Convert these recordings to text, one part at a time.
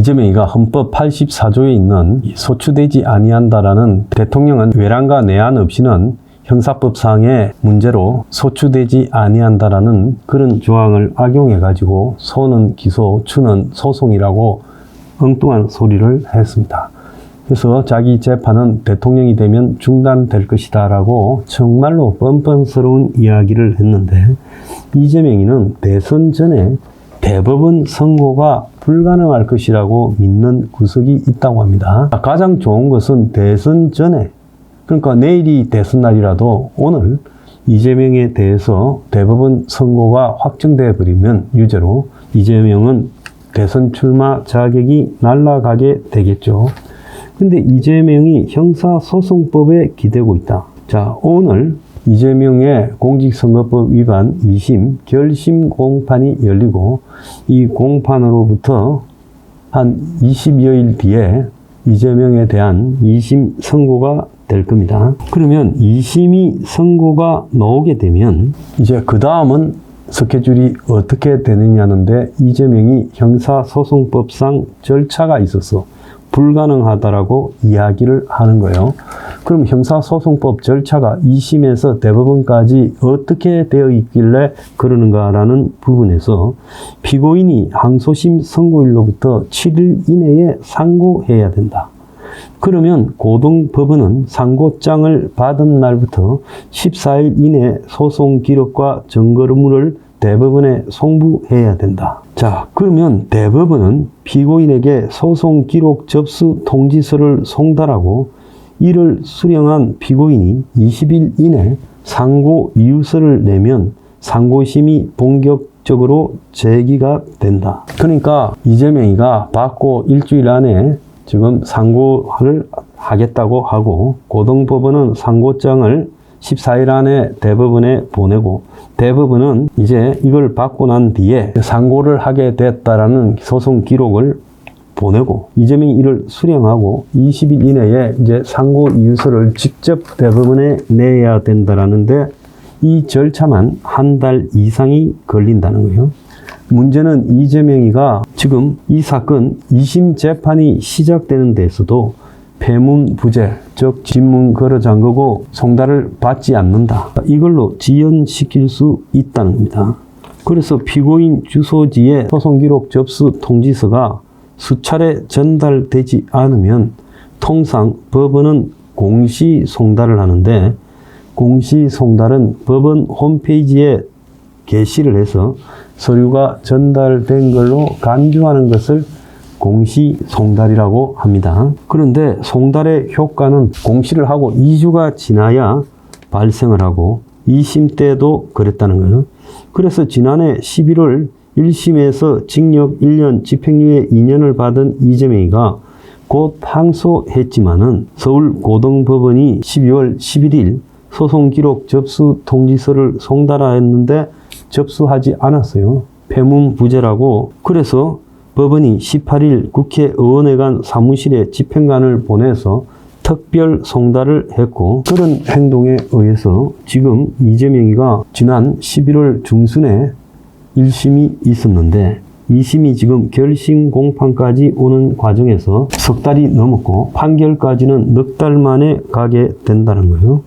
이재명이가 헌법 84조에 있는 소추되지 아니한다라는 대통령은 외란과 내한 없이는 형사법상의 문제로 소추되지 아니한다라는 그런 조항을 악용해가지고 소는 기소, 추는 소송이라고 엉뚱한 소리를 했습니다. 그래서 자기 재판은 대통령이 되면 중단될 것이다 라고 정말로 뻔뻔스러운 이야기를 했는데, 이재명이는 대선 전에 대법원 선고가 불가능할 것이라고 믿는 구석이 있다고 합니다. 가장 좋은 것은 대선 전에, 그러니까 내일이 대선 날이라도 오늘 이재명에 대해서 대법원 선고가 확정되어 버리면 유죄로 이재명은 대선 출마 자격이 날아가게 되겠죠. 근데 이재명이 형사소송법에 기대고 있다. 자, 오늘 이재명의 공직선거법 위반 2심 결심 공판이 열리고, 이 공판으로부터 한 20여일 뒤에 이재명에 대한 2심 선고가 될 겁니다. 그러면 2심이 선고가 나오게 되면 이제 그 다음은 스케줄이 어떻게 되느냐는데, 이재명이 형사소송법상 절차가 있어서 불가능하다라고 이야기를 하는 거예요. 그럼 형사소송법 절차가 2심에서 대법원까지 어떻게 되어 있길래 그러는가라는 부분에서 피고인이 항소심 선고일로부터 7일 이내에 상고해야 된다. 그러면 고등법원은 상고장을 받은 날부터 14일 이내 소송 기록과 증거물을 대법원에 송부해야 된다. 자, 그러면 대법원은 피고인에게 소송 기록 접수 통지서를 송달하고 이를 수령한 피고인이 20일 이내 상고 이유서를 내면 상고심이 본격적으로 제기가 된다. 그러니까 이재명이가 받고 일주일 안에 지금 상고를 하겠다고 하고, 고등법원은 상고장을 14일 안에 대법원에 보내고, 대법원은 이제 이걸 받고 난 뒤에 상고를 하게 됐다라는 소송 기록을 보내고, 이재명이 이를 수령하고 20일 이내에 이제 상고 이유서를 직접 대법원에 내야 된다라는데, 이 절차만 한 달 이상이 걸린다는 거예요. 문제는 이재명이가 지금 이 사건 2심 재판이 시작되는 데에서도 폐문부재, 즉 진문 걸어 잠그고 송달을 받지 않는다. 이걸로 지연시킬 수 있다는 겁니다. 그래서 피고인 주소지에 소송기록 접수 통지서가 수차례 전달되지 않으면 통상 법원은 공시 송달을 하는데, 공시 송달은 법원 홈페이지에 게시를 해서 서류가 전달된 걸로 간주하는 것을 공시 송달이라고 합니다. 그런데 송달의 효과는 공시를 하고 2주가 지나야 발생을 하고, 2심 때도 그랬다는 거예요. 그래서 지난해 11월 1심에서 징역 1년, 집행유예 2년을 받은 이재명이가 곧 항소했지만은 서울고등법원이 12월 11일 소송기록 접수 통지서를 송달하였는데 접수하지 않았어요. 폐문부재라고. 그래서 법원이 18일 국회의원회관 사무실에 집행관을 보내서 특별 송달을 했고, 그런 행동에 의해서 지금 이재명이가 지난 11월 중순에 1심이 있었는데 2심이 지금 결심 공판까지 오는 과정에서 석 달이 넘었고 판결까지는 넉 달 만에 가게 된다는 거예요.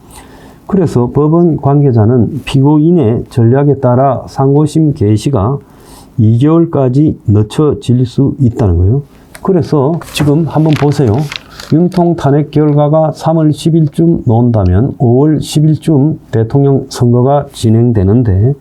그래서 법원 관계자는 피고인의 전략에 따라 상고심 개시가 2개월까지 늦춰질 수 있다는 거예요. 그래서 지금 한번 보세요. 윤통 탄핵 결과가 3월 10일쯤 나온다면 5월 10일쯤 대통령 선거가 진행되는데,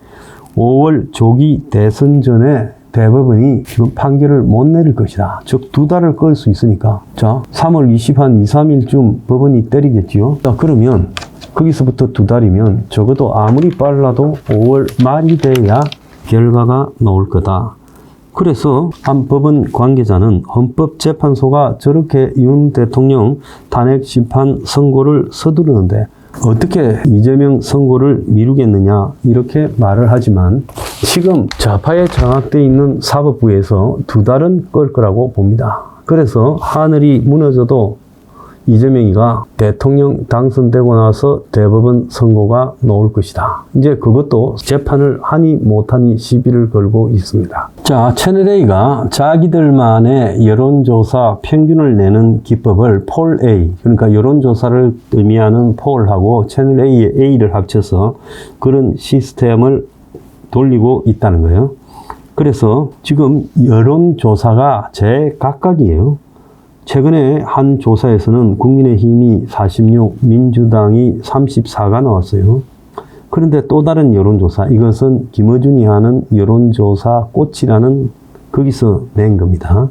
5월 조기 대선 전에 대법원이 지금 판결을 못 내릴 것이다. 즉 2달을 끌 수 있으니까. 자, 3월 20한 2, 3일쯤 법원이 때리겠지요. 자, 그러면 거기서부터 2달이면 적어도 아무리 빨라도 5월 말이 돼야 결과가 나올 거다. 그래서 한 법원 관계자는 헌법재판소가 저렇게 윤 대통령 탄핵 심판 선고를 서두르는데 어떻게 이재명 선고를 미루겠느냐 이렇게 말을 하지만, 지금 좌파에 장악되어 있는 사법부에서 2달은 끌 거라고 봅니다. 그래서 하늘이 무너져도 이재명이가 대통령 당선되고 나서 대법원 선고가 나올 것이다. 이제 그것도 재판을 하니 못하니 시비를 걸고 있습니다. 자, 채널A가 자기들만의 여론조사 평균을 내는 기법을 폴A, 그러니까 여론조사를 의미하는 폴하고 채널A의 A를 합쳐서 그런 시스템을 돌리고 있다는 거예요. 그래서 지금 여론조사가 제각각이에요. 최근에 한 조사에서는 국민의힘이 46, 민주당이 34가 나왔어요. 그런데 또 다른 여론조사, 이것은 김어준이 하는 여론조사 꽃이라는 거기서 낸 겁니다.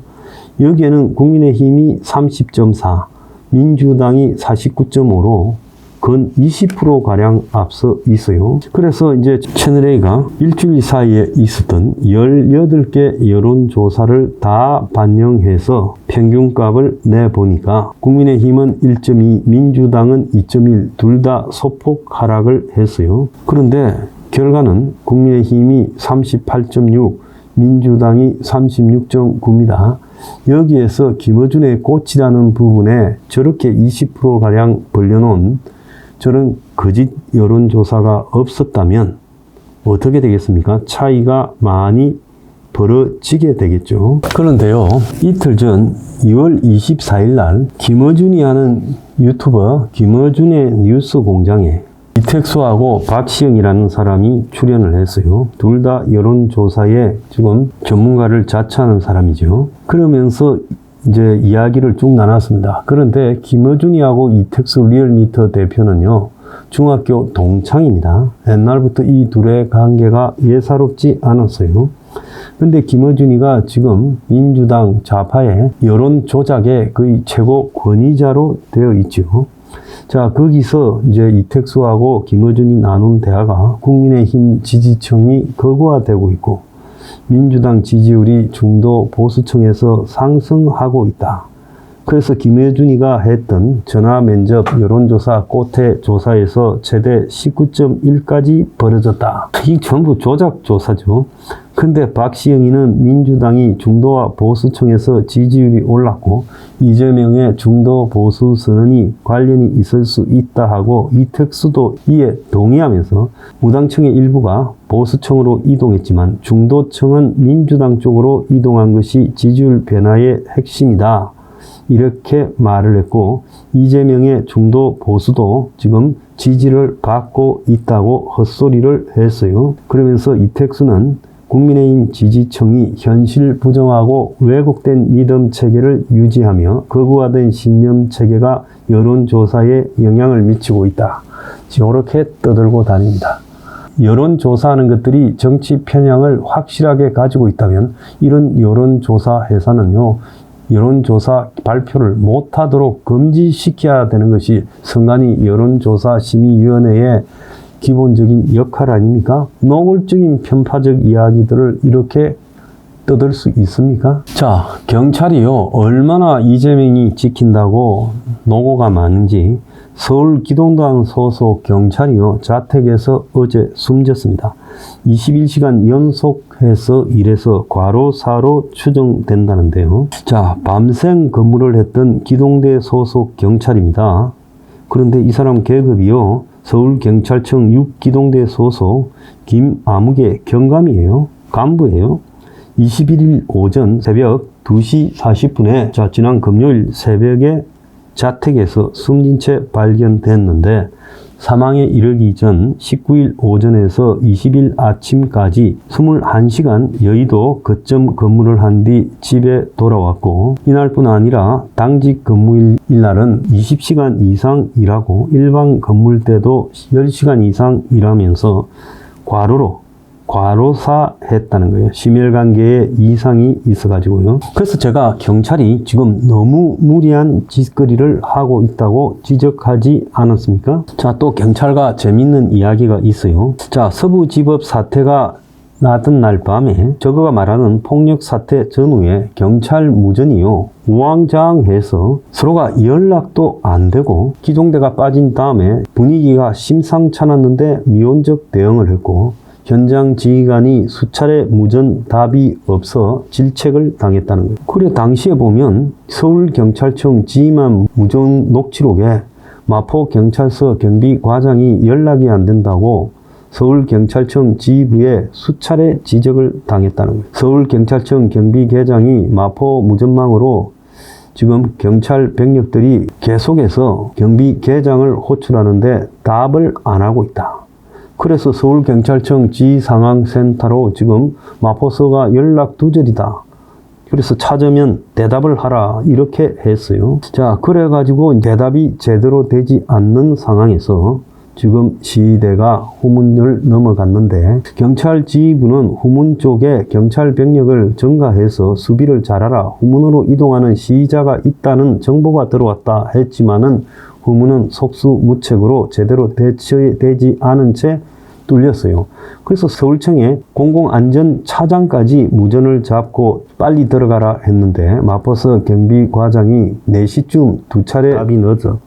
여기에는 국민의힘이 30.4, 민주당이 49.5로 건 20%가량 앞서 있어요. 그래서 이제 채널A가 일주일 사이에 있었던 18개 여론조사를 다 반영해서 평균값을 내보니까 국민의힘은 1.2, 민주당은 2.1, 둘 다 소폭 하락을 했어요. 그런데 결과는 국민의힘이 38.6, 민주당이 36.9입니다. 여기에서 김어준의 꽃이라는 부분에 저렇게 20%가량 벌려놓은 저런 거짓 여론조사가 없었다면 어떻게 되겠습니까? 차이가 많이 벌어지게 되겠죠. 그런데요, 이틀 전 2월 24일 날 김어준이 하는 유튜버 김어준의 뉴스 공장에 이택수하고 박시영이라는 사람이 출연을 했어요. 둘 다 여론조사에 지금 전문가를 자처하는 사람이죠. 그러면서 이제 이야기를 쭉 나눴습니다. 그런데 김어준이하고 이택수 리얼미터 대표는요, 중학교 동창입니다. 옛날부터 이 둘의 관계가 예사롭지 않았어요. 근데 김어준이가 지금 민주당 좌파의 여론 조작의 거의 최고 권위자로 되어 있죠. 자, 거기서 이제 이택수하고 김어준이 나눈 대화가 국민의힘 지지층이 극우화되고 있고 민주당 지지율이 중도 보수층에서 상승하고 있다. 그래서 김어준이가 했던 전화 면접 여론조사 꽃의 조사에서 최대 19.1까지 벌어졌다. 이 전부 조작 조사죠. 근데 박시영이는 민주당이 중도와 보수층에서 지지율이 올랐고 이재명의 중도 보수 선언이 관련이 있을 수 있다 하고 이택수도 이에 동의하면서 무당층의 일부가 보수층으로 이동했지만 중도층은 민주당 쪽으로 이동한 것이 지지율 변화의 핵심이다. 이렇게 말을 했고 이재명의 중도 보수도 지금 지지를 받고 있다고 헛소리를 했어요. 그러면서 이택수는 국민의힘 지지층이 현실 부정하고 왜곡된 믿음 체계를 유지하며 극우화된 신념 체계가 여론조사에 영향을 미치고 있다. 이렇게 떠들고 다닙니다. 여론조사하는 것들이 정치 편향을 확실하게 가지고 있다면 이런 여론조사 회사는요, 여론조사 발표를 못하도록 금지시켜야 되는 것이 선관위 여론조사심의위원회의 기본적인 역할 아닙니까? 노골적인 편파적 이야기들을 이렇게 떠들 수 있습니까? 자, 경찰이요, 얼마나 이재명이 지킨다고 노고가 많은지 서울 기동당 소속 경찰이요, 자택에서 어제 숨졌습니다. 21시간 연속해서 일해서 과로사로 추정된다는데요. 자, 밤샘 근무를 했던 기동대 소속 경찰입니다. 그런데 이 사람 계급이요, 서울경찰청 6기동대 소속 김아무개 경감이에요. 간부예요. 21일 오전 새벽 2시 40분에 자, 지난 금요일 새벽에 자택에서 숨진 채 발견됐는데 사망에 이르기 전 19일 오전에서 20일 아침까지 21시간 여의도 거점 근무를 한 뒤 집에 돌아왔고 이날뿐 아니라 당직 근무일 날은 20시간 이상 일하고 일반 근무일 때도 10시간 이상 일하면서 과로사 했다는 거예요. 심혈관계에 이상이 있어가지고요. 그래서 제가 경찰이 지금 너무 무리한 짓거리를 하고 있다고 지적하지 않았습니까? 자, 또 경찰과 재밌는 이야기가 있어요. 자, 서부지법 사태가 나던 날 밤에 저거가 말하는 폭력 사태 전후에 경찰 무전이요, 우왕좌왕해서 서로가 연락도 안 되고 기동대가 빠진 다음에 분위기가 심상찮았는데 미온적 대응을 했고 현장 지휘관이 수차례 무전 답이 없어 질책을 당했다는 거예요. 그래 당시에 보면 서울경찰청 지휘만 무전 녹취록에 마포경찰서 경비과장이 연락이 안 된다고 서울경찰청 지휘부에 수차례 지적을 당했다는 거예요. 서울경찰청 경비계장이 마포 무전망으로 지금 경찰 병력들이 계속해서 경비계장을 호출하는데 답을 안 하고 있다. 그래서 서울경찰청 지상황센터로 지금 마포서가 연락 두절이다. 그래서 찾으면 대답을 하라 이렇게 했어요. 자, 그래가지고 대답이 제대로 되지 않는 상황에서 지금 시대가 후문을 넘어갔는데 경찰 지휘부는 후문 쪽에 경찰 병력을 증가해서 수비를 잘하라. 후문으로 이동하는 시위자가 있다는 정보가 들어왔다 했지만은 후문은 속수무책으로 제대로 대처되지 않은 채 뚫렸어요. 그래서 서울청에 공공안전차장까지 무전을 잡고 빨리 들어가라 했는데 마포서 경비과장이 4시쯤 두 차례 답이 늦어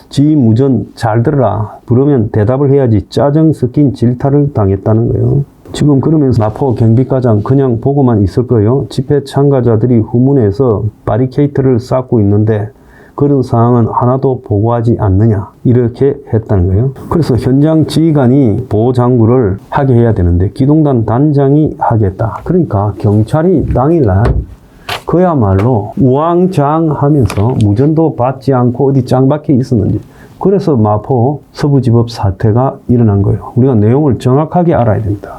지휘 무전 잘 들어라. 부르면 대답을 해야지 짜증 섞인 질타를 당했다는 거예요. 지금 그러면서 마포 경비과장 그냥 보고만 있을 거예요. 집회 참가자들이 후문에서 바리케이트를 쌓고 있는데 그런 상황은 하나도 보고하지 않느냐 이렇게 했다는 거예요. 그래서 현장 지휘관이 보호장구를 하게 해야 되는데 기동단 단장이 하겠다. 그러니까 경찰이 당일날 그야말로 우왕좌왕하면서 무전도 받지 않고 어디 짱박혀 있었는지. 그래서 마포 서부지법 사태가 일어난 거예요. 우리가 내용을 정확하게 알아야 됩니다.